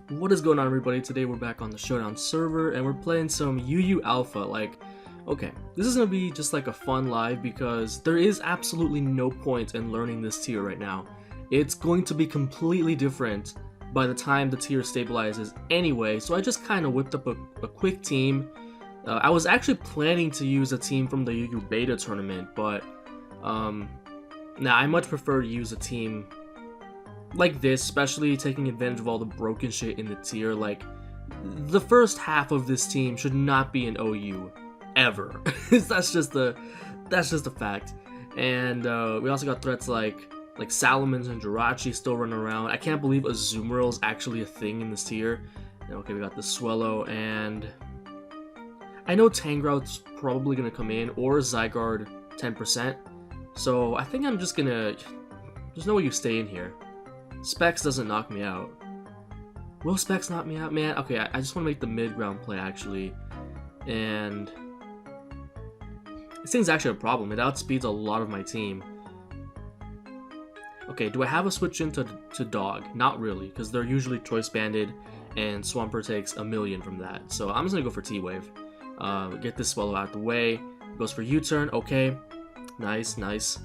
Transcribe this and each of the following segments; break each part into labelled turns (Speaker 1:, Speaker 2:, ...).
Speaker 1: What is going on, everybody? Today we're back on the Showdown server and we're playing some UU Alpha. Okay, this is gonna be just like a fun live because there is absolutely no point in learning this tier right now. It's going to be completely different by the time the tier stabilizes anyway, so I just kind of whipped up a quick team. I was actually planning to use a team from the UU Beta tournament, but I much prefer to use a team like this, especially taking advantage of all the broken shit in the tier. Like, the first half of this team should not be an OU ever. that's just a fact. And we also got threats like Salamence and Jirachi still running around. I can't believe Azumarill is actually a thing in this tier. Okay, we got the Swellow, and I know Tangrout's probably gonna come in, or Zygarde 10%. So I think I'm just gonna. There's no way you stay in here. Specs doesn't knock me out. Will Specs knock me out, man? Okay, I just want to make the mid-ground play, actually. And this thing's actually a problem. It outspeeds a lot of my team. Okay, do I have a switch into Dog? Not really, because they're usually Choice Banded, and Swampert takes a million from that. So I'm just going to go for T-Wave. Get this Swellow out the way. Goes for U-turn. Okay. Nice, nice.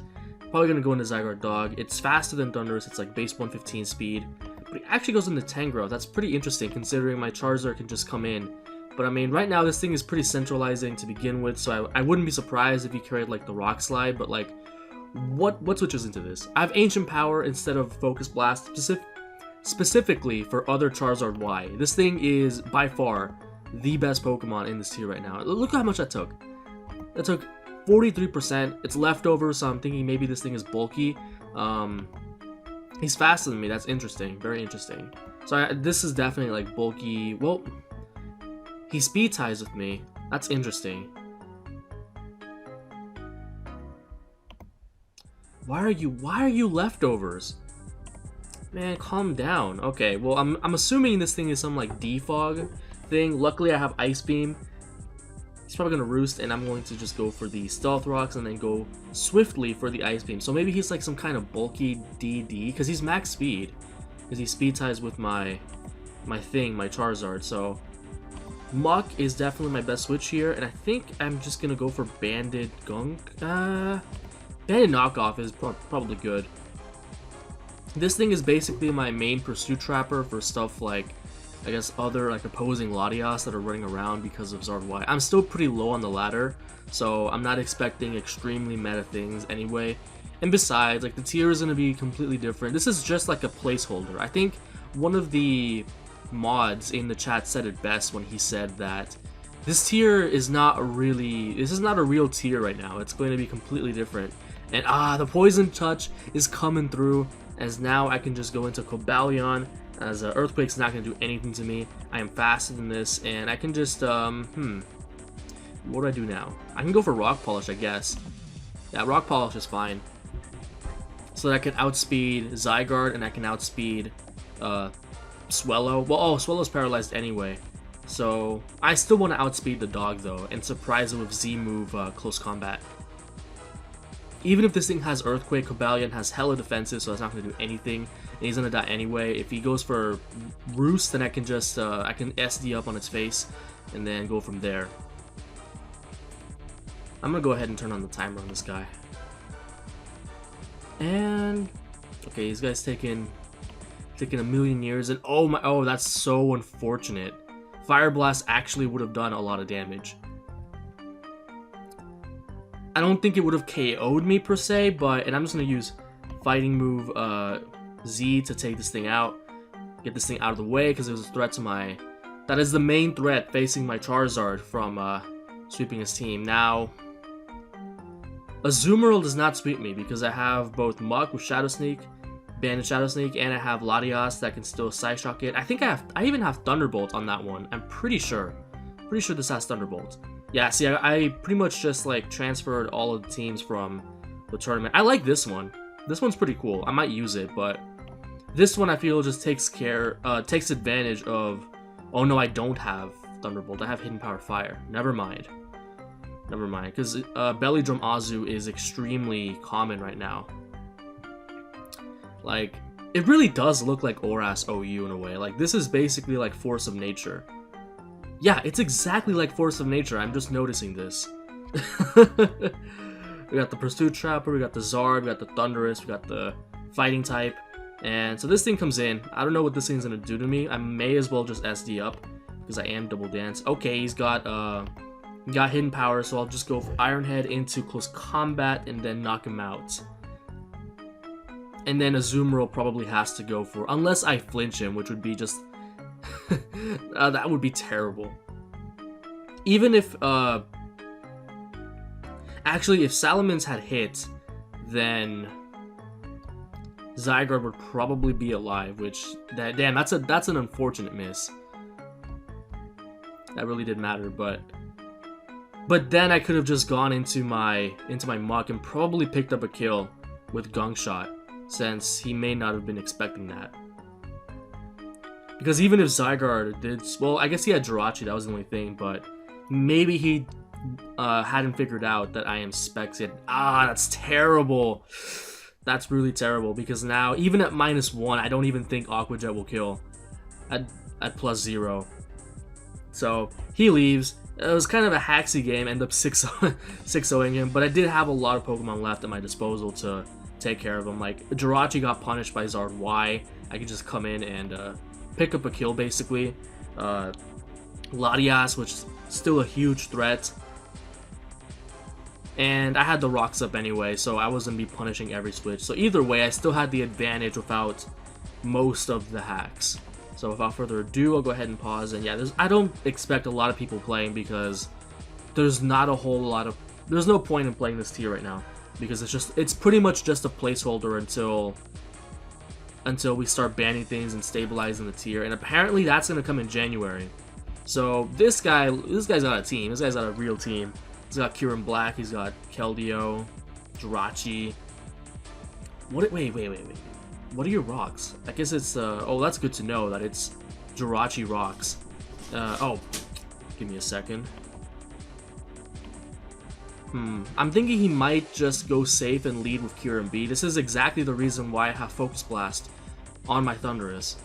Speaker 1: Probably gonna go into Zygarde Dog. It's faster than Thundurus, it's like base 115 speed. But it actually goes into Tangrowth. That's pretty interesting considering my Charizard can just come in. But I mean, right now this thing is pretty centralizing to begin with, so I wouldn't be surprised if he carried like the Rock Slide, but like, what switches into this? I have Ancient Power instead of Focus Blast, specifically for other Charizard Y. This thing is by far the best Pokemon in this tier right now. Look how much that took. That took 43%. It's leftover, so I'm thinking maybe this thing is bulky. He's faster than me. That's interesting. Very interesting. So this is definitely like bulky. Well, he speed ties with me. That's interesting. Why are you leftovers? Man, calm down. Okay, well, I'm assuming this thing is some like defog thing. Luckily, I have Ice Beam. He's probably going to roost, and I'm going to just go for the Stealth Rocks and then go swiftly for the Ice Beam. So maybe he's like some kind of bulky DD, because he's max speed. Because he speed ties with my Charizard. So Muck is definitely my best switch here, and I think I'm just going to go for Banded Gunk. Banded Knockoff is probably good. This thing is basically my main Pursuit Trapper for stuff like, I guess, other like opposing Latias that are running around because of Zard Y. I'm still pretty low on the ladder, so I'm not expecting extremely meta things anyway. And besides, like, the tier is going to be completely different. This is just like a placeholder. I think one of the mods in the chat said it best when he said that this tier is not a real tier right now. It's going to be completely different. And the Poison Touch is coming through, as now I can just go into Cobalion, as Earthquake's not going to do anything to me. I am faster than this, and I can just, what do I do now? I can go for Rock Polish, I guess. Yeah, Rock Polish is fine. So that I can outspeed Zygarde, and I can outspeed, Swellow. Well, Swellow's paralyzed anyway. So, I still want to outspeed the Dog, though, and surprise it with Z-move, Close Combat. Even if this thing has Earthquake, Cobalion has hella defensive, so it's not going to do anything, and he's going to die anyway. If he goes for Roost, then I can just, I can SD up on its face, and then go from there. I'm going to go ahead and turn on the timer on this guy. And, okay, these guys taking a million years, and oh, that's so unfortunate. Fire Blast actually would have done a lot of damage. I don't think it would have KO'd me per se, and I'm just going to use Fighting Move Z to take this thing out. Get this thing out of the way, because there's a threat to my... That is the main threat facing my Charizard from sweeping his team. Now, Azumarill does not sweep me, because I have both Muck with Shadow Sneak, Banded Shadow Sneak, and I have Latias that can still Psyshock it. I think I even have Thunderbolt on that one. I'm pretty sure. Pretty sure this has Thunderbolt. Yeah, see, I pretty much just, like, transferred all of the teams from the tournament. I like this one. This one's pretty cool. I might use it, but this one I feel just takes advantage of... Oh, no, I don't have Thunderbolt. I have Hidden Power Fire. Never mind. Never mind, because Belly Drum Azu is extremely common right now. Like, It really does look like ORAS OU in a way. Like, this is basically like Force of Nature. Yeah, it's exactly like Force of Nature. I'm just noticing this. We got the Pursuit Trapper, we got the Zard, we got the Thunderous, we got the Fighting type. And so this thing comes in. I don't know what this thing's gonna do to me. I may as well just SD up because I am double dance. Okay, he's got hidden power, so I'll just go for Iron Head into close combat and then knock him out. And then Azumarill probably has to go for, unless I flinch him, which would be just that would be terrible. Even if actually, if Salamence had hit, then Zygarde would probably be alive, which damn, that's an unfortunate miss. That really did matter, but then I could have just gone into my muck and probably picked up a kill with Gunk Shot, since he may not have been expecting that. Because even if Zygarde did, well, I guess he had Jirachi, that was the only thing, but maybe he hadn't figured out that I am Specs yet. Ah, that's terrible. That's really terrible, because now, even at -1, I don't even think Aqua Jet will kill at +0. So, he leaves. It was kind of a hacksy game, end up 6-0ing him, but I did have a lot of Pokemon left at my disposal to take care of him. Like, Jirachi got punished by Zard Y. I could just come in and pick up a kill, basically. Latias, which is still a huge threat. And I had the rocks up anyway, so I wasn't be punishing every switch. So either way, I still had the advantage without most of the hacks. So without further ado, I'll go ahead and pause. And yeah, I don't expect a lot of people playing, because there's not a whole lot of... There's no point in playing this tier right now, because it's pretty much just a placeholder until we start banning things and stabilizing the tier. And apparently that's going to come in January. So this guy's got a team. This guy's got a real team. He's got Kyurem Black, he's got Keldeo, Jirachi. Wait. What are your rocks? I guess it's, oh, that's good to know that it's Jirachi rocks. Oh, give me a second. I'm thinking he might just go safe and lead with Kyurem B. This is exactly the reason why I have Focus Blast on my Thundurus.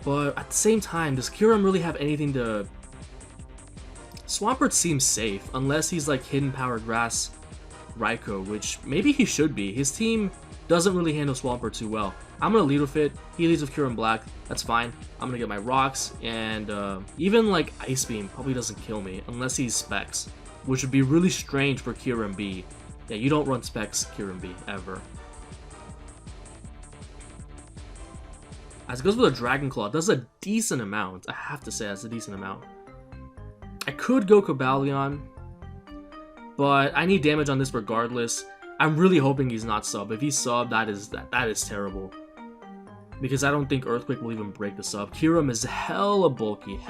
Speaker 1: But at the same time, does Kyurem really have anything to... Swampert seems safe, unless he's like Hidden Power Grass Raikou, which maybe he should be. His team doesn't really handle Swampert too well. I'm going to lead with it. He leads with Kyurem Black. That's fine. I'm going to get my rocks, and even like Ice Beam probably doesn't kill me, unless he's Specs, which would be really strange for Kyurem B. Yeah, you don't run Specs Kyurem B, ever. As it goes with a Dragon Claw, it does a decent amount. I have to say, that's a decent amount. I could go Cobalion, but I need damage on this regardless. I'm really hoping he's not sub. If he's sub, that is terrible. Because I don't think Earthquake will even break the sub. Kyurem is hella bulky,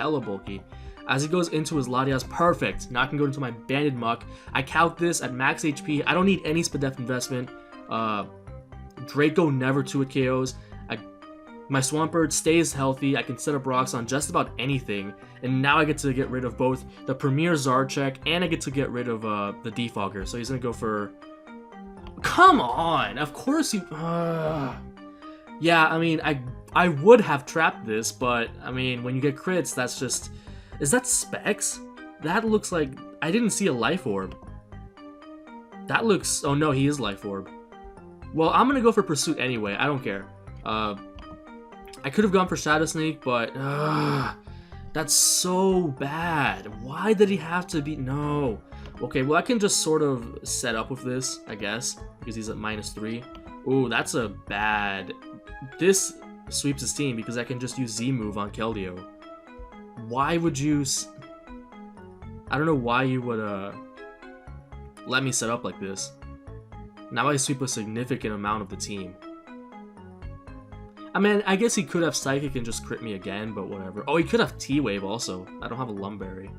Speaker 1: As he goes into his Latias, perfect. Now I can go into my Banded Muck. I count this at max HP. I don't need any Spadef investment. Draco never 2-hit KOs. My Swampert stays healthy. I can set up rocks on just about anything. And now I get to get rid of both the Premier Zard check and I get to get rid of the Defogger. So he's going to go for... Come on! Of course you... Yeah, I mean, I would have trapped this, but, I mean, when you get crits, that's just... Is that Specs? That looks like... I didn't see a Life Orb. That looks... Oh no, he is Life Orb. Well, I'm going to go for Pursuit anyway. I don't care. I could have gone for Shadow Sneak, but that's so bad. Why did he have to be... No. Okay, well, I can just sort of set up with this, I guess, because he's at -3. Ooh, that's a bad... This sweeps his team because I can just use Z-Move on Keldeo. Why would you... I don't know why you would let me set up like this. Now I sweep a significant amount of the team. I mean, I guess he could have Psychic and just crit me again, but whatever. Oh, he could have T-Wave also. I don't have a Lumberry.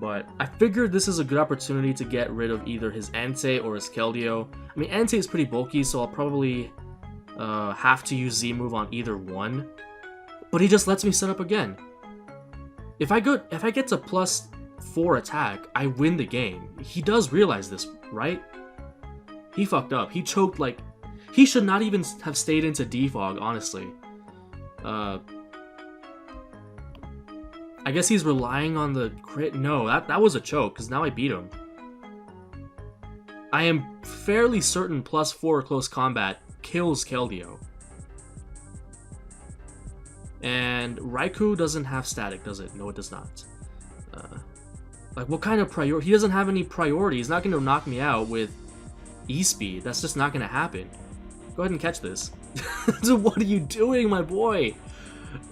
Speaker 1: But I figured this is a good opportunity to get rid of either his Entei or his Keldeo. I mean, Entei is pretty bulky, so I'll probably have to use Z-Move on either one. But he just lets me set up again. If I get to +4 attack, I win the game. He does realize this, right? He fucked up. He choked like... He should not even have stayed into defog, honestly. I guess he's relying on the crit. No, that was a choke, because now I beat him. I am fairly certain +4 close combat kills Keldeo. And Raikou doesn't have static, does it? No, it does not. Like, what kind of priority? He doesn't have any priority. He's not going to knock me out with E-Speed. That's just not going to happen. Go ahead and catch this. So what are you doing, my boy?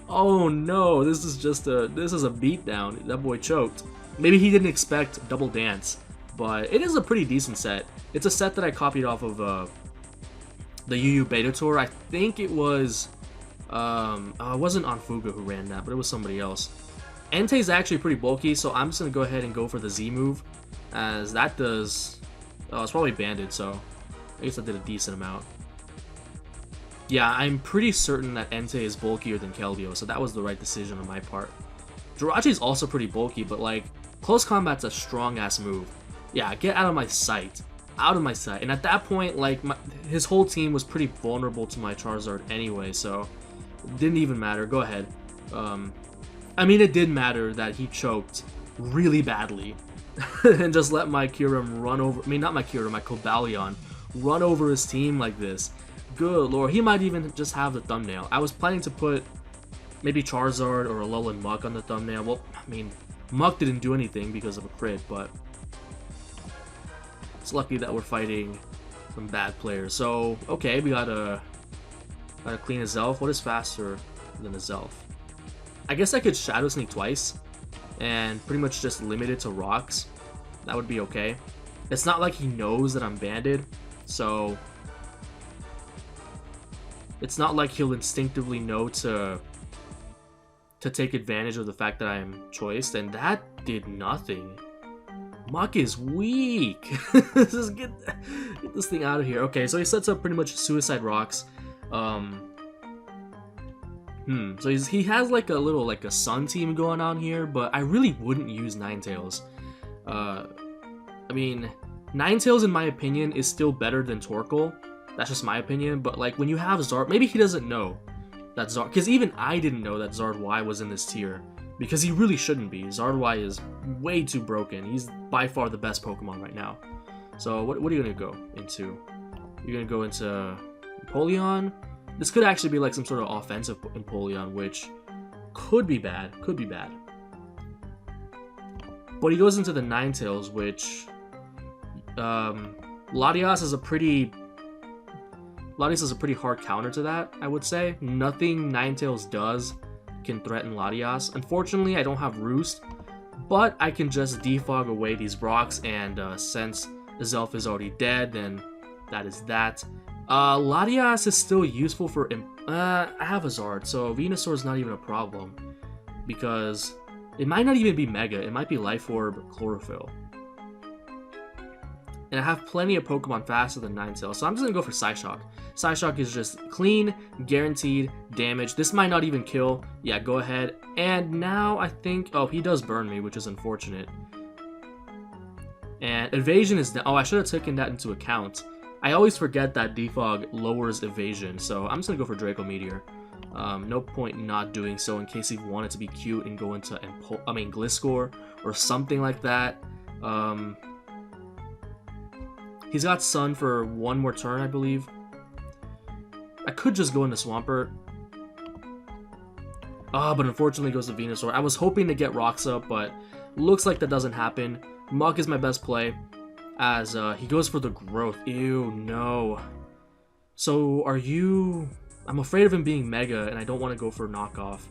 Speaker 1: Oh no, this is a beatdown. That boy choked. Maybe he didn't expect double dance, but it is a pretty decent set. It's a set that I copied off of the UU Beta Tour. I think it was it wasn't Onfuga who ran that, but it was somebody else. Entei's actually pretty bulky, so I'm just gonna go ahead and go for the Z move, as that does. Oh, it's probably banded, so I guess I did a decent amount. Yeah, I'm pretty certain that Entei is bulkier than Keldeo, so that was the right decision on my part. Jirachi is also pretty bulky, but like, close combat's a strong-ass move. Yeah, get out of my sight. Out of my sight. And at that point, like, his whole team was pretty vulnerable to my Charizard anyway, so it didn't even matter. Go ahead. I mean, it did matter that he choked really badly and just let my Kyurem run over. I mean, not my Kyurem, my Cobalion run over his team like this. Good lord, he might even just have the thumbnail. I was planning to put maybe Charizard or Alolan Muck on the thumbnail. Well, I mean, Muck didn't do anything because of a crit, but it's lucky that we're fighting some bad players. So, okay, we gotta clean a Zelf. What is faster than a Zelf? I guess I could Shadow Sneak twice and pretty much just limit it to rocks. That would be okay. It's not like he knows that I'm banded, so it's not like he'll instinctively know to take advantage of the fact that I am choiced, and that did nothing. Muck is weak. Just get this thing out of here. Okay, so he sets up pretty much Suicide Rocks. So he has like a little like a Sun team going on here, but I really wouldn't use Ninetales. I mean, Ninetales in my opinion is still better than Torkoal. That's just my opinion, but like when you have Zard, maybe he doesn't know that Zard, because even I didn't know that Zard Y was in this tier, because he really shouldn't be. Zard Y is way too broken. He's by far the best Pokemon right now. So what are you gonna go into? You're gonna go into Empoleon. This could actually be like some sort of offensive Empoleon, which could be bad. Could be bad. But he goes into the Ninetales, which Latias is a pretty hard counter to that, I would say. Nothing Ninetales does can threaten Latias. Unfortunately, I don't have Roost, but I can just defog away these rocks, and since the Zelf is already dead, then that is that. Latias is still useful for... I have a Zard, so Venusaur is not even a problem, because it might not even be Mega. It might be Life Orb, Chlorophyll. And I have plenty of Pokemon faster than Ninetales, so I'm just going to go for Psyshock. Psyshock is just clean, guaranteed damage. This might not even kill. Yeah, go ahead. And now I think... Oh, he does burn me, which is unfortunate. And Evasion is... Oh, I should have taken that into account. I always forget that Defog lowers Evasion, so I'm just going to go for Draco Meteor. No point not doing so in case he wanted to be cute and go into Gliscor or something like that. He's got Sun for one more turn, I believe. I could just go into Swampert. But unfortunately it goes to Venusaur. I was hoping to get Rocks up, but looks like that doesn't happen. Muck is my best play, as he goes for the Growth. Ew, no. So are you... I'm afraid of him being Mega, and I don't want to go for Knockoff.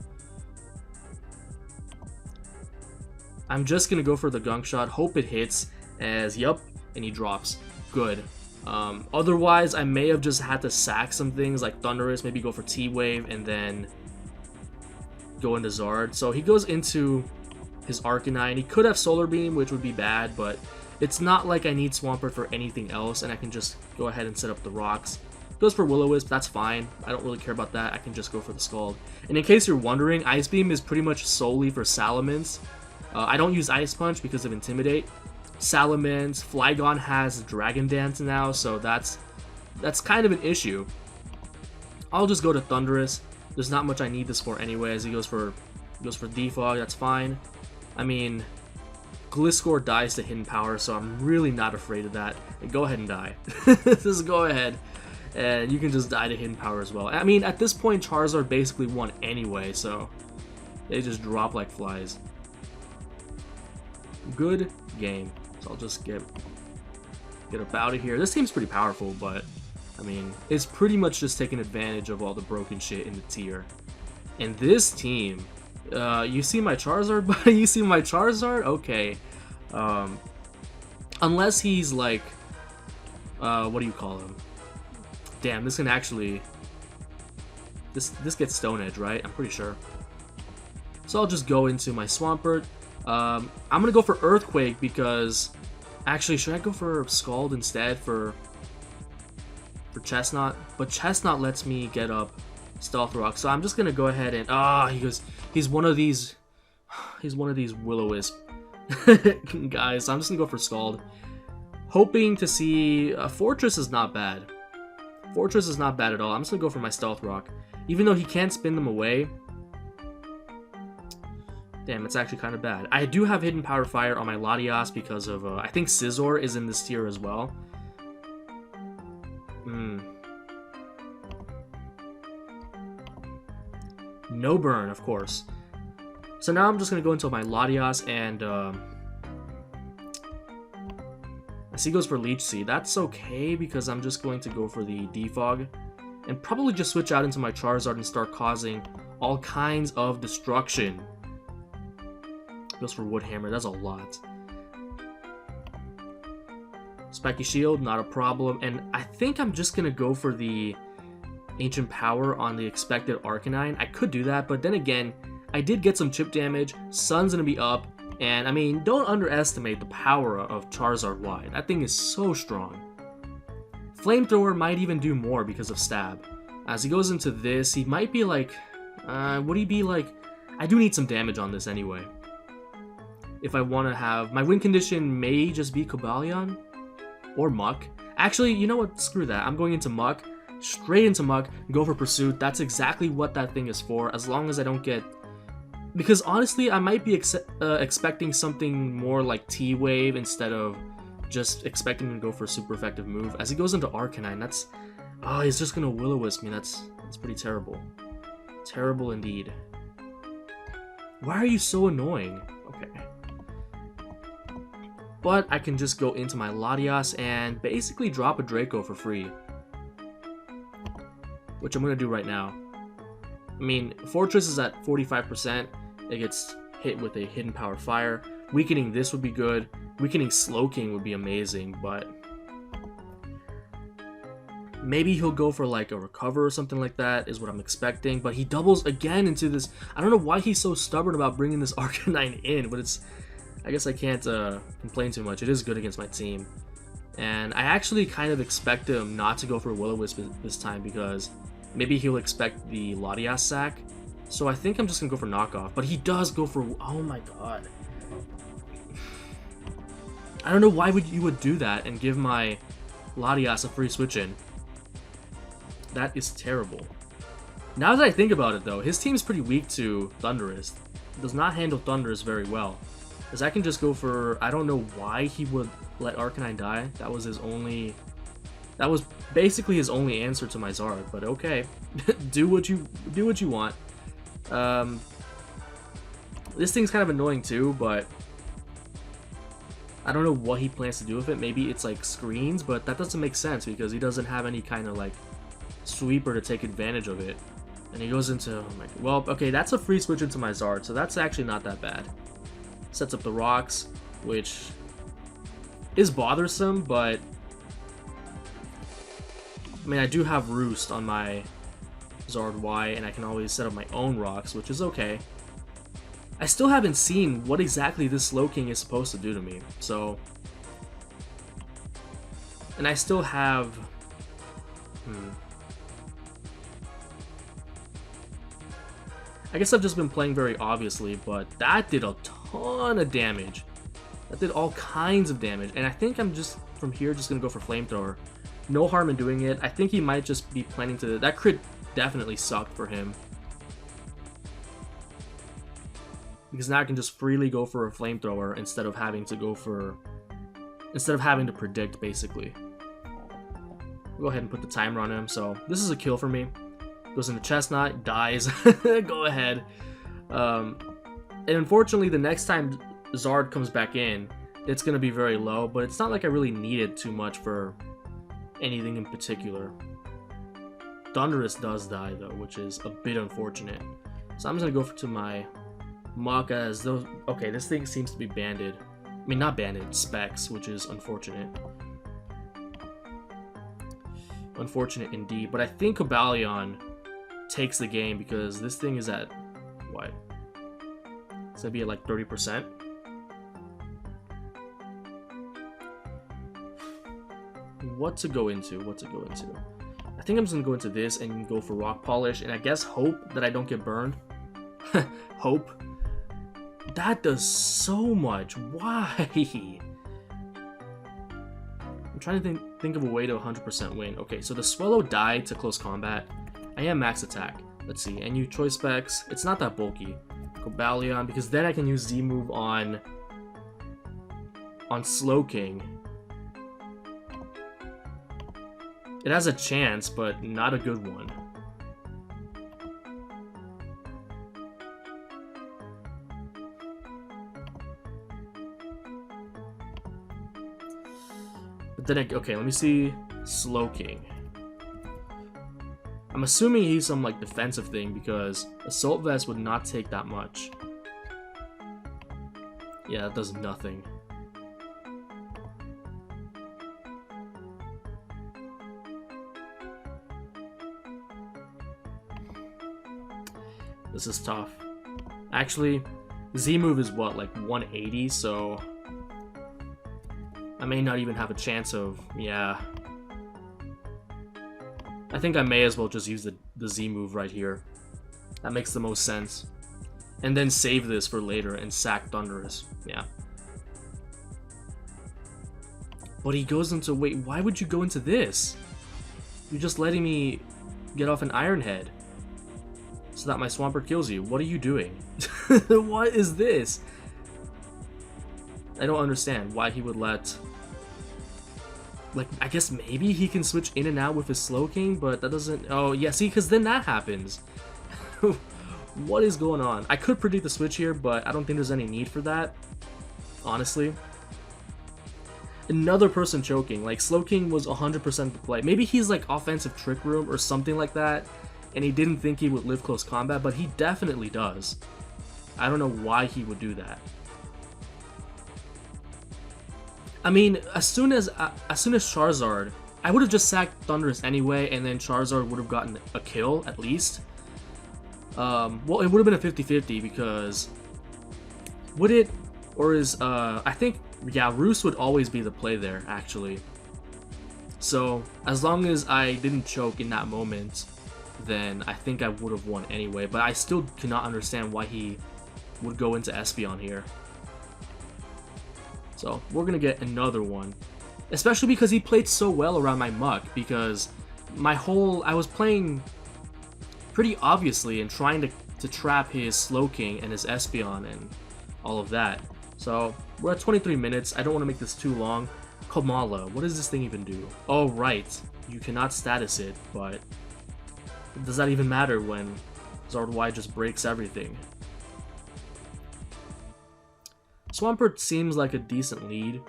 Speaker 1: I'm just going to go for the Gunk Shot, hope it hits, as yup, and he drops. Good. Otherwise, I may have just had to sack some things like Thundurus, maybe go for T-Wave, and then go into Zard. So he goes into his Arcanine. He could have Solar Beam, which would be bad, but it's not like I need Swampert for anything else, and I can just go ahead and set up the rocks. Goes for Will-O-Wisp, that's fine. I don't really care about that. I can just go for the Scald. And in case you're wondering, Ice Beam is pretty much solely for Salamence. I don't use Ice Punch because of Intimidate. Salamence, Flygon has Dragon Dance now, so that's that's kind of an issue. I'll just go to Thunderous. There's not much I need this for anyway, as he goes for Defog, that's fine. I mean, Gliscor dies to Hidden Power, so I'm really not afraid of that. Go ahead and die. Just go ahead, and you can just die to Hidden Power as well. I mean, at this point, Charizard basically won anyway, so they just drop like flies. Good game. So I'll just get up out of here. This team's pretty powerful, but I mean, it's pretty much just taking advantage of all the broken shit in the tier. And this team, you see my Charizard? You see my Charizard? Okay. Unless he's like, what do you call him? Damn, this can actually, this gets Stone Edge, right? I'm pretty sure. So I'll just go into my Swampert. I'm gonna go for Earthquake because, actually, should I go for Scald instead for Chestnut? But Chestnut lets me get up Stealth Rock, so I'm just gonna go ahead and he's one of these Will-O-Wisp guys. So I'm just gonna go for Scald, hoping to see Fortress is not bad. Fortress is not bad at all. I'm just gonna go for my Stealth Rock, even though he can't spin them away. Damn, it's actually kind of bad. I do have Hidden Power Fire on my Latias because of, I think Scizor is in this tier as well. No burn, of course. So now I'm just going to go into my Latias and, I see he goes for Leech Seed. That's okay because I'm just going to go for the Defog and probably just switch out into my Charizard and start causing all kinds of destruction. Goes for Wood Hammer, that's a lot. Spiky Shield, not a problem. And I think I'm just gonna go for the Ancient Power on the expected Arcanine. I could do that, but then again, I did get some chip damage. Sun's gonna be up, and I mean, don't underestimate the power of Charizard Y. That thing is so strong. Flamethrower might even do more because of Stab. As he goes into this, he might be like, would he be like, I do need some damage on this anyway. If I want to have, my win condition may just be Cobalion or Muck. Actually, you know what? Screw that. I'm going into Muck, straight into Muck, go for Pursuit. That's exactly what that thing is for, as long as I don't get, because honestly, I might be expecting something more like T-Wave instead of just expecting him to go for a super effective move. As he goes into Arcanine, that's, oh, he's just gonna Will-O-Wisp me. That's pretty terrible. Terrible indeed. Why are you so annoying? Okay. But I can just go into my Latias and basically drop a Draco for free. Which I'm going to do right now. I mean, Fortress is at 45%. It gets hit with a Hidden Power Fire. Weakening this would be good. Weakening Slowking would be amazing, but maybe he'll go for like a Recover or something like that is what I'm expecting. But he doubles again into this. I don't know why he's so stubborn about bringing this Arcanine in, but it's, I guess I can't complain too much. It is good against my team. And I actually kind of expect him not to go for Will-O-Wisp this time because maybe he'll expect the Latias sack. So I think I'm just going to go for Knockoff. But he does go for... Oh my god. I don't know why you would do that and give my Latias a free switch in. That is terrible. Now that I think about it though, his team's pretty weak to Thundurus. He does not handle Thundurus very well. Because I can just go for, I don't know why he would let Arcanine die. That was his only, that was basically his only answer to my Zard, but okay. do what you want. This thing's kind of annoying too, but I don't know what he plans to do with it. Maybe it's like screens, but that doesn't make sense because he doesn't have any kind of like sweeper to take advantage of it. And he goes into, oh my, well, okay, that's a free switch into my Zard, so that's actually not that bad. Sets up the rocks, which is bothersome, but I mean, I do have Roost on my Zard Y, and I can always set up my own rocks, which is okay. I still haven't seen what exactly this Slowking is supposed to do to me, so... And I still have... I guess I've just been playing very obviously, but that did a ton of damage. That did all kinds of damage, and I think I'm just, from here, just gonna go for Flamethrower. No harm in doing it. I think he might just be planning to... That crit definitely sucked for him. Because now I can just freely go for a flamethrower instead of having to go for... Instead of having to predict, basically. Go ahead and put the timer on him. So this is a kill for me. Goes into Chestnut, dies. Go ahead. And unfortunately, the next time Zard comes back in, it's going to be very low. But it's not like I really needed too much for anything in particular. Thunderous does die, though, which is a bit unfortunate. So I'm just going to go to my Maka as those... Okay, this thing seems to be banded. I mean, not banded, specs, which is unfortunate. Unfortunate indeed. But I think Cobalion takes the game because this thing is at... What? It's going to be at like 30%. What to go into? What to go into? I think I'm just going to go into this and go for Rock Polish. And I guess hope that I don't get burned. Hope. That does so much. Why? I'm trying to think of a way to 100% win. Okay, so the Swallow died to close combat. I am max attack. Let's see. And you choice specs. It's not that bulky. Cobalion, because then I can use Z move on Slowking. It has a chance, but not a good one. But then, okay, let me see Slowking. I'm assuming he's some like defensive thing because Assault Vest would not take that much. Yeah, that does nothing. This is tough. Actually, Z move is what, like 180, so I may not even have a chance of, yeah. I think I may as well just use the Z move right here. That makes the most sense. And then save this for later and sack Thunderous. Yeah. But he goes into, wait, why would you go into this? You're just letting me get off an Iron Head so that my Swampert kills you. What are you doing? What is this? I don't understand why he would let... Like, I guess maybe he can switch in and out with his Slowking, but that doesn't... Oh, yeah, see, because then that happens. What is going on? I could predict the switch here, but I don't think there's any need for that, honestly. Another person choking. Like, Slowking was 100% the play. Maybe he's, like, offensive Trick Room or something like that, and he didn't think he would live close combat, but he definitely does. I don't know why he would do that. I mean, as soon as Charizard, I would have just sacked Thunderous anyway, and then Charizard would have gotten a kill, at least. Well, it would have been a 50-50, because... Would it... Or is, I think, yeah, Roost would always be the play there, actually. So, as long as I didn't choke in that moment, then I think I would have won anyway. But I still cannot understand why he would go into Espeon here. So, we're going to get another one. Especially because he played so well around my Muck, because I was playing pretty obviously and trying to trap his Slowking and his Espeon and all of that. So, we're at 23 minutes. I don't want to make this too long. Komala, what does this thing even do? Oh, right. You cannot status it, but does that even matter when Zard Y just breaks everything? Swampert seems like a decent lead.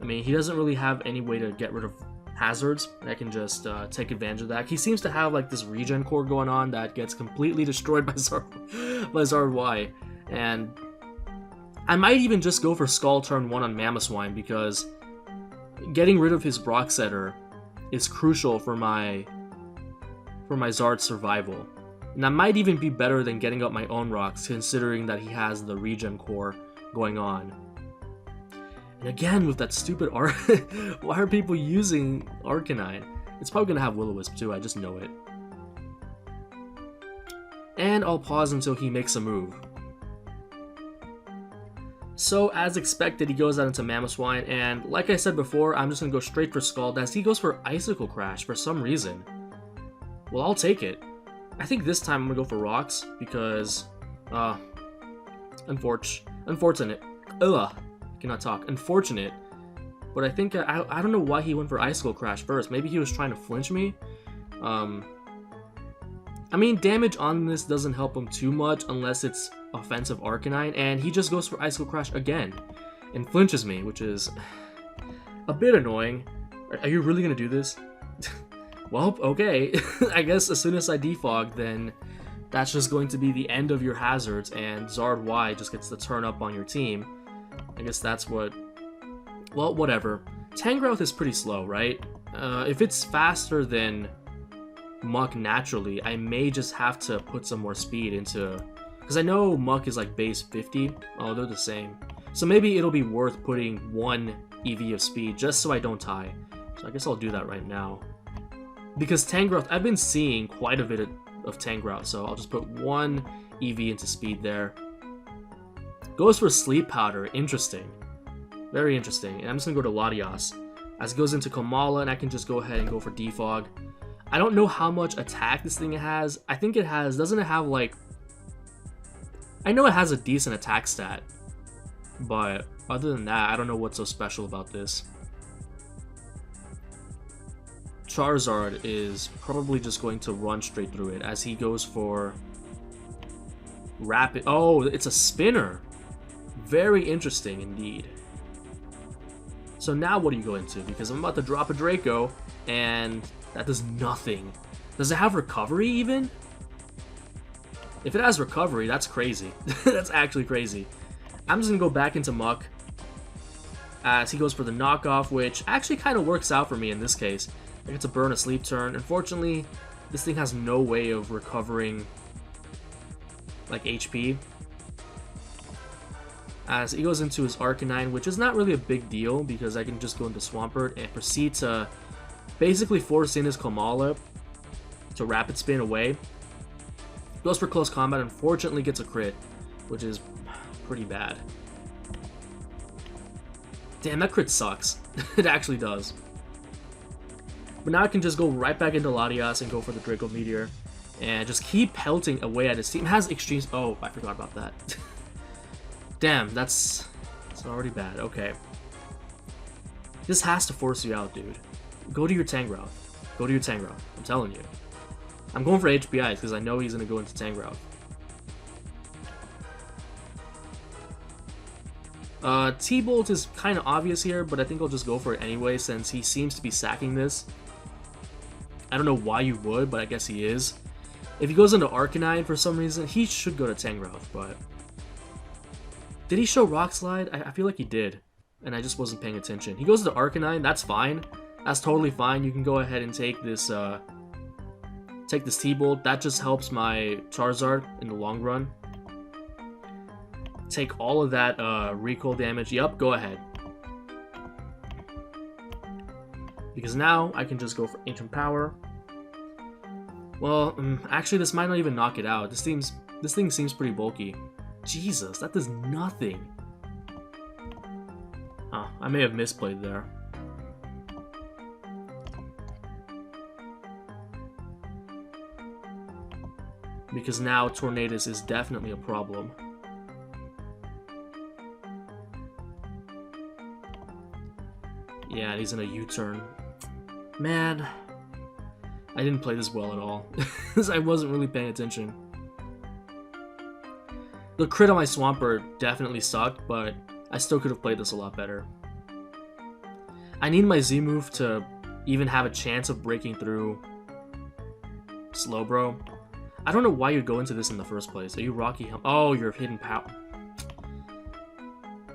Speaker 1: I mean, he doesn't really have any way to get rid of hazards. I can just take advantage of that. He seems to have like this regen core going on that gets completely destroyed by Zard Y. And I might even just go for Skull turn 1 on Mamoswine because getting rid of his Brock Setter is crucial for my Zard's survival. And that might even be better than getting up my own rocks, considering that he has the regen core going on. And again, with that stupid art, why are people using Arcanine? It's probably gonna have Will-O-Wisp too, I just know it. And I'll pause until he makes a move. So, as expected, he goes out into Mamoswine, and like I said before, I'm just gonna go straight for Scald as he goes for Icicle Crash for some reason. Well, I'll take it. I think this time I'm gonna go for Rocks because, unfortunate. Ugh, I cannot talk. Unfortunate. But I think, I don't know why he went for Icicle Crash first. Maybe he was trying to flinch me. I mean, damage on this doesn't help him too much unless it's offensive Arcanine, and he just goes for Icicle Crash again and flinches me, which is a bit annoying. Are you really gonna do this? Well, okay. I guess as soon as I defog, then that's just going to be the end of your hazards, and Zard Y just gets to turn up on your team. I guess that's what... Well, whatever. Tangrowth is pretty slow, right? If it's faster than Muck naturally, I may just have to put some more speed into... Because I know Muck is like base 50. Oh, they're the same. So maybe it'll be worth putting 1 EV of speed just so I don't tie. So I guess I'll do that right now. Because Tangrowth, I've been seeing quite a bit of Tangrowth, so I'll just put 1 EV into speed there. Goes for Sleep Powder. Interesting. Very interesting. And I'm just going to go to Latias. As it goes into Komala, and I can just go ahead and go for Defog. I don't know how much attack this thing has. I think it has... Doesn't it have, like... I know it has a decent attack stat. But other than that, I don't know what's so special about this. Charizard is probably just going to run straight through it as he goes for... Rapid... Oh, it's a spinner! Very interesting indeed. So now what do you go into? Because I'm about to drop a Draco, and that does nothing. Does it have recovery even? If it has recovery, that's crazy. That's actually crazy. I'm just going to go back into Muck as he goes for the knockoff, which actually kind of works out for me in this case. I get to burn a sleep turn. Unfortunately, this thing has no way of recovering like HP. As he goes into his Arcanine, which is not really a big deal because I can just go into Swampert and proceed to basically force in his Komala to Rapid Spin away. Goes for Close Combat, unfortunately gets a crit, which is pretty bad. Damn, that crit sucks. It actually does. But now I can just go right back into Latias and go for the Draco Meteor. And just keep pelting away at his team. It has extreme... Oh, I forgot about that. Damn, that's already bad. Okay. This has to force you out, dude. Go to your Tangrowth. Go to your Tangrowth. I'm telling you. I'm going for HPIs because I know he's going to go into Tangrowth. T-Bolt is kind of obvious here, but I think I'll just go for it anyway since he seems to be sacking this. I don't know why you would, but I guess he is. If he goes into Arcanine for some reason, he should go to Tangrowth, but... Did he show Rock Slide? I feel like he did, and I just wasn't paying attention. He goes to Arcanine, that's fine. That's totally fine. You can go ahead and take this T-Bolt. That just helps my Charizard in the long run. Take all of that recoil damage. Yup, go ahead. Because now I can just go for Ancient Power. Well, actually this might not even knock it out. This thing seems pretty bulky. Jesus, that does nothing. Oh, I may have misplayed there. Because now Tornadus is definitely a problem. Yeah, and he's in a U-turn. Man, I didn't play this well at all. I wasn't really paying attention. The crit on my Swampert definitely sucked, but I still could have played this a lot better. I need my Z-move to even have a chance of breaking through Slowbro. I don't know why you'd go into this in the first place. Are you Rocky Helm? Oh, you're Hidden Power.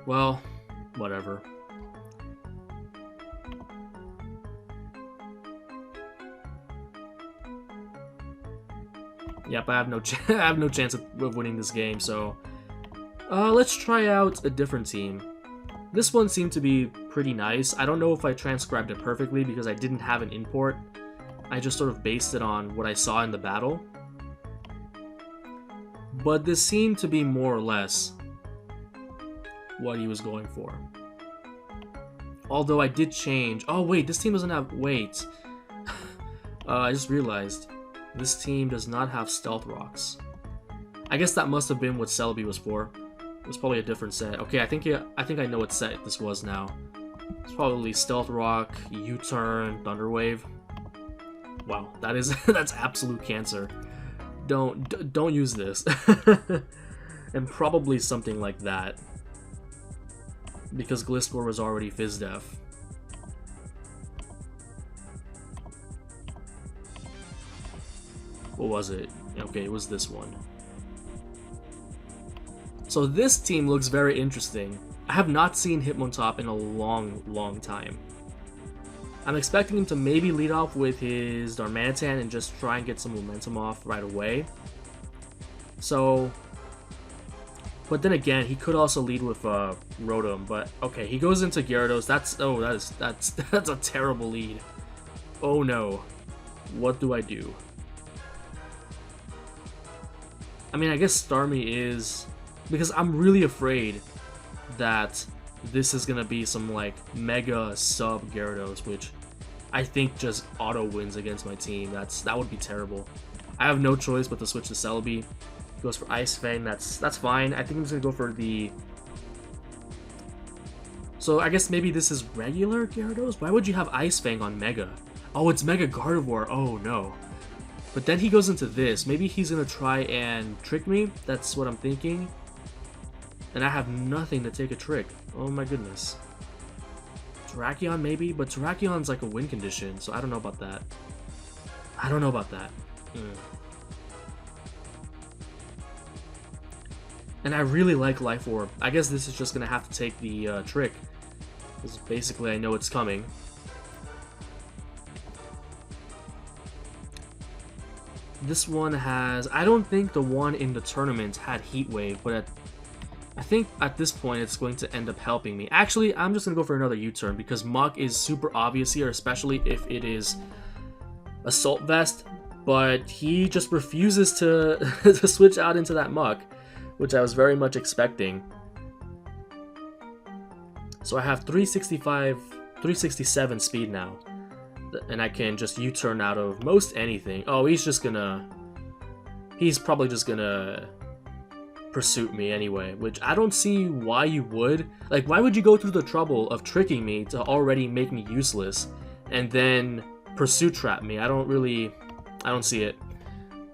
Speaker 1: Well, whatever. Yep, I have no chance of winning this game, so let's try out a different team. This one seemed to be pretty nice. I don't know if I transcribed it perfectly because I didn't have an import. I just sort of based it on what I saw in the battle. But this seemed to be more or less what he was going for. Although I did change. Oh wait, this team doesn't have. Wait. I just realized this team does not have stealth rocks. I guess that must have been what Celebi was for. It was probably a different set. Okay, I think I know what set this was now. It's probably stealth rock, U-turn, thunder wave. Wow, that is that's absolute cancer. Don't use this. And probably something like that, because Gliscor was already Fizdef. What was it? Okay, it was this one. So this team looks very interesting. I have not seen Hitmontop in a long time. I'm expecting him to maybe lead off with his Darmanitan and just try and get some momentum off right away. So, but then again, he could also lead with Rotom. But okay, he goes into Gyarados. That's a terrible lead. Oh no, what do I do? I mean, I guess Starmie is, because I'm really afraid that this is gonna be some like mega sub Gyarados, which I think just auto wins against my team. That would be terrible. I have no choice but to switch to Celebi. Goes for Ice Fang. That's fine. I think I'm just gonna go for the. So I guess maybe this is regular Gyarados. Why would you have Ice Fang on Mega? Oh, it's Mega Gardevoir. Oh no. But then he goes into this. Maybe he's gonna try and trick me. That's what I'm thinking. And I have nothing to take a trick. Oh my goodness. Terrakion maybe, but Terrakion's like a win condition, so I don't know about that. I don't know about that. And I really like Life Orb. I guess this is just gonna have to take the trick, because basically I know it's coming. This one has, I don't think the one in the tournament had Heat Wave, but I think at this point it's going to end up helping me. Actually, I'm just going to go for another U-turn because Muk is super obvious here, especially if it is Assault Vest, but he just refuses to, to switch out into that Muk, which I was very much expecting. So I have 367 speed now. And I can just U-turn out of most anything. Oh, he's probably just gonna Pursuit me anyway, which I don't see why you would. Like, why would you go through the trouble of tricking me to already make me useless and then Pursuit trap me? I don't see it.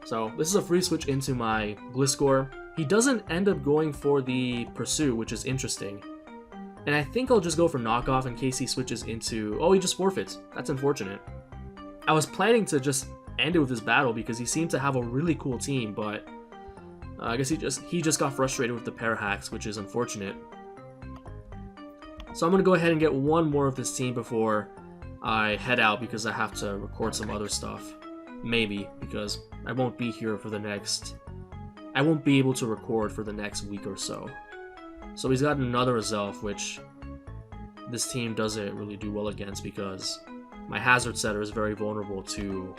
Speaker 1: So this is a free switch into my Gliscor. He doesn't end up going for the Pursuit, which is interesting. And I think I'll just go for knockoff in case he switches into... Oh, he just forfeits. That's unfortunate. I was planning to just end it with this battle because he seemed to have a really cool team, but I guess he just got frustrated with the pair hacks, which is unfortunate. So I'm going to go ahead and get one more of this team before I head out because I have to record some other stuff. Maybe, because I won't be here for the next... I won't be able to record for the next week or so. So he's got another Azelf, which this team doesn't really do well against because my Hazard Setter is very vulnerable to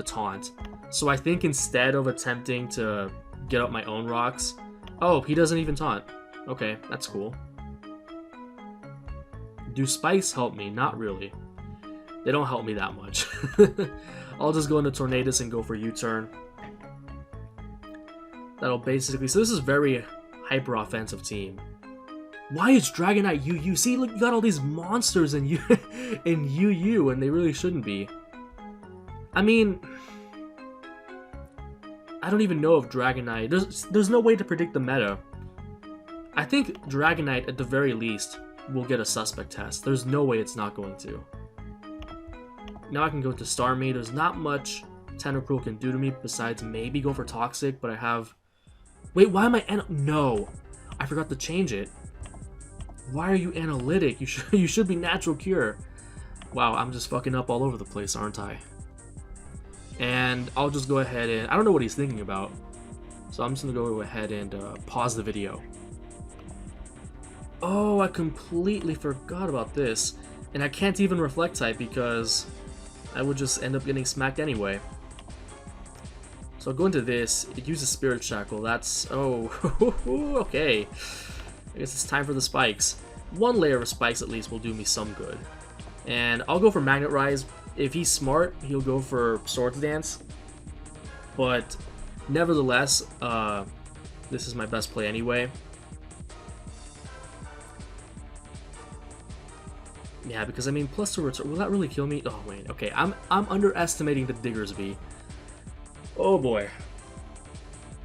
Speaker 1: taunt. So I think instead of attempting to get up my own rocks... Oh, he doesn't even taunt. Okay, that's cool. Do spikes help me? Not really. They don't help me that much. I'll just go into Tornadus and go for U-turn. That'll basically... So this is very hyper offensive team. Why is Dragonite UU? See, look, you got all these monsters in UU, and they really shouldn't be. I mean, I don't even know if Dragonite... There's no way to predict the meta. I think Dragonite, at the very least, will get a suspect test. There's no way it's not going to. Now I can go to Starmie. There's not much Tentacruel can do to me besides maybe go for Toxic, but I have... Wait, why am I... No! I forgot to change it. Why are you analytic? You should be natural cure. Wow, I'm just fucking up all over the place, aren't I? And I'll just go ahead and... I don't know what he's thinking about. So I'm just going to go ahead and pause the video. Oh, I completely forgot about this. And I can't even Reflect type because I would just end up getting smacked anyway. So I'll go into this. It uses Spirit Shackle. That's... Oh, okay. I guess it's time for the spikes. One layer of spikes at least will do me some good. And I'll go for Magnet Rise. If he's smart, he'll go for Swords Dance. But nevertheless, this is my best play anyway. Yeah, because I mean, plus 2 return, will that really kill me? Oh wait, okay, I'm underestimating the Diggersby. Oh boy.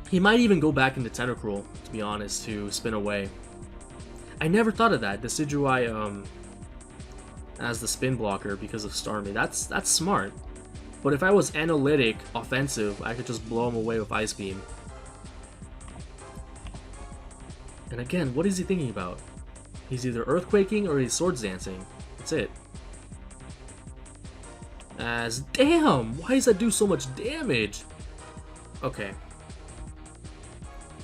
Speaker 1: He might even go back into Tentacruel, to be honest, to spin away. I never thought of that, Decidueye as the spin blocker because of Starmie. That's smart. But if I was analytic, offensive, I could just blow him away with Ice Beam. And again, what is he thinking about? He's either Earthquaking or he's Swords Dancing. That's it. Damn! Why does that do so much damage? Okay.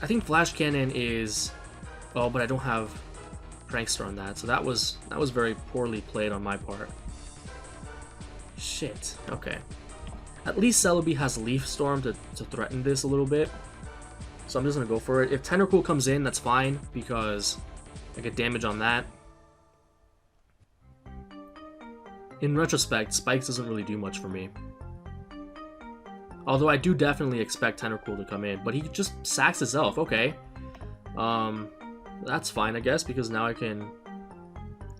Speaker 1: I think Flash Cannon is... Oh, but I don't have Prankster on that, so that was very poorly played on my part. Shit. Okay. At least Celebi has Leaf Storm to threaten this a little bit. So I'm just gonna go for it. If Tentacruel comes in, that's fine, because I get damage on that. In retrospect, Spikes doesn't really do much for me. Although I do definitely expect Tentacruel to come in, but he just sacks his elf. Okay. That's fine, I guess, because now I can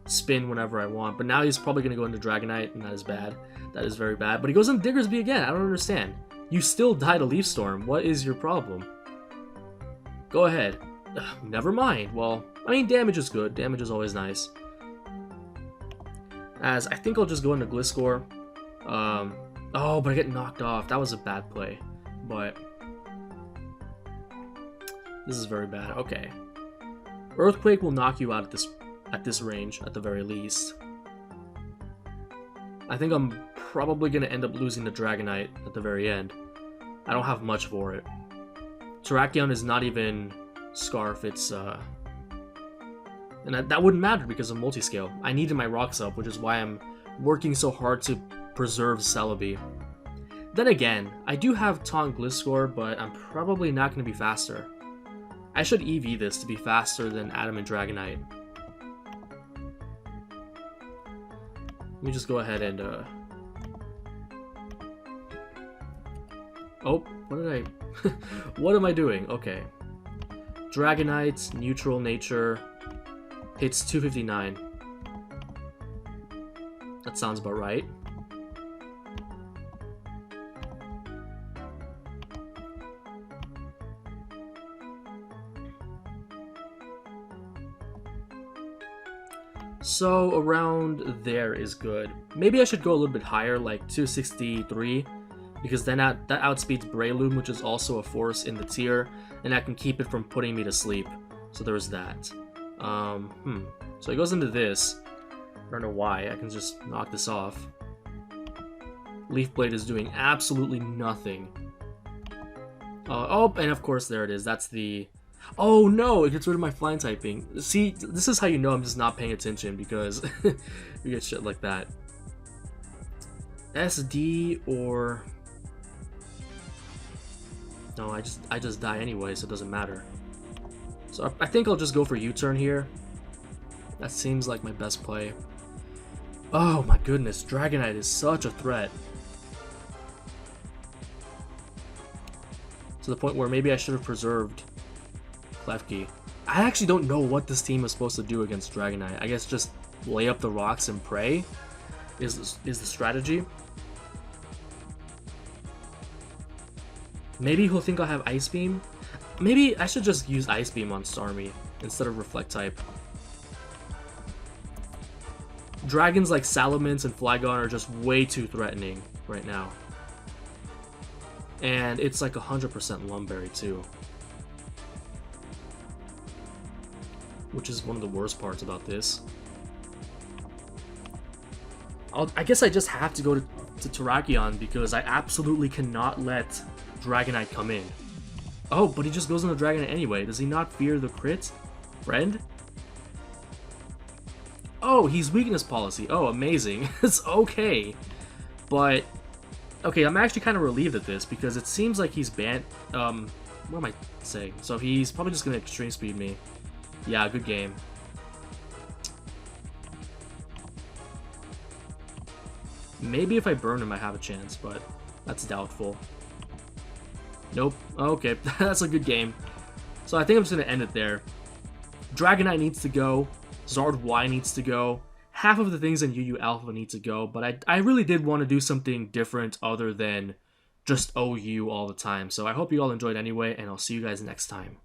Speaker 1: spin whenever I want. But now he's probably going to go into Dragonite, and that is bad. That is very bad. But he goes into Diggersby again. I don't understand. You still died a Leaf Storm. What is your problem? Go ahead. Ugh, never mind. Well, I mean, damage is good. Damage is always nice. As I think I'll just go into Gliscor. Oh, but I get knocked off. That was a bad play. But this is very bad. Okay. Earthquake will knock you out at this range, at the very least. I think I'm probably going to end up losing the Dragonite at the very end. I don't have much for it. Terrakion is not even Scarf, it's... And that wouldn't matter because of multiscale. I needed my rocks up, which is why I'm working so hard to preserve Celebi. Then again, I do have Taunt Gliscor, but I'm probably not going to be faster. I should EV this to be faster than Adamant Dragonite. Let me just go ahead and, Oh, what did I... What am I doing? Okay. Dragonite, neutral nature, hits 259. That sounds about right. So around there is good. Maybe I should go a little bit higher, like 263, because then that outspeeds Breloom, which is also a force in the tier, and I can keep it from putting me to sleep. So there's that. So it goes into this. I don't know why. I can just knock this off. Leaf Blade is doing absolutely nothing. Oh, and of course there it is. That's the... Oh no, it gets rid of my flying typing. See, this is how you know I'm just not paying attention, because you get shit like that. SD or... No, I just die anyway, so it doesn't matter. So I think I'll just go for U-turn here. That seems like my best play. Oh my goodness, Dragonite is such a threat. To the point where maybe I should have preserved Klefki. I actually don't know what this team is supposed to do against Dragonite. I guess just lay up the rocks and pray is the strategy. Maybe he'll think I'll have Ice Beam. Maybe I should just use Ice Beam on Starmie instead of Reflect type. Dragons like Salamence and Flygon are just way too threatening right now. And it's like 100% Lumberry too. Which is one of the worst parts about this. I guess I just have to go to Terrakion because I absolutely cannot let Dragonite come in. Oh, but he just goes into Dragonite anyway. Does he not fear the crit? Friend? Oh, he's weakness policy. Oh, amazing. It's okay. But, okay, I'm actually kind of relieved at this because it seems like he's banned. What am I saying? So he's probably just going to extreme speed me. Yeah, good game. Maybe if I burn him, I have a chance, but that's doubtful. Nope. Okay, that's a good game. So I think I'm just going to end it there. Dragonite needs to go. Zard Y needs to go. Half of the things in UU Alpha need to go, but I really did want to do something different other than just OU all the time. So I hope you all enjoyed anyway, and I'll see you guys next time.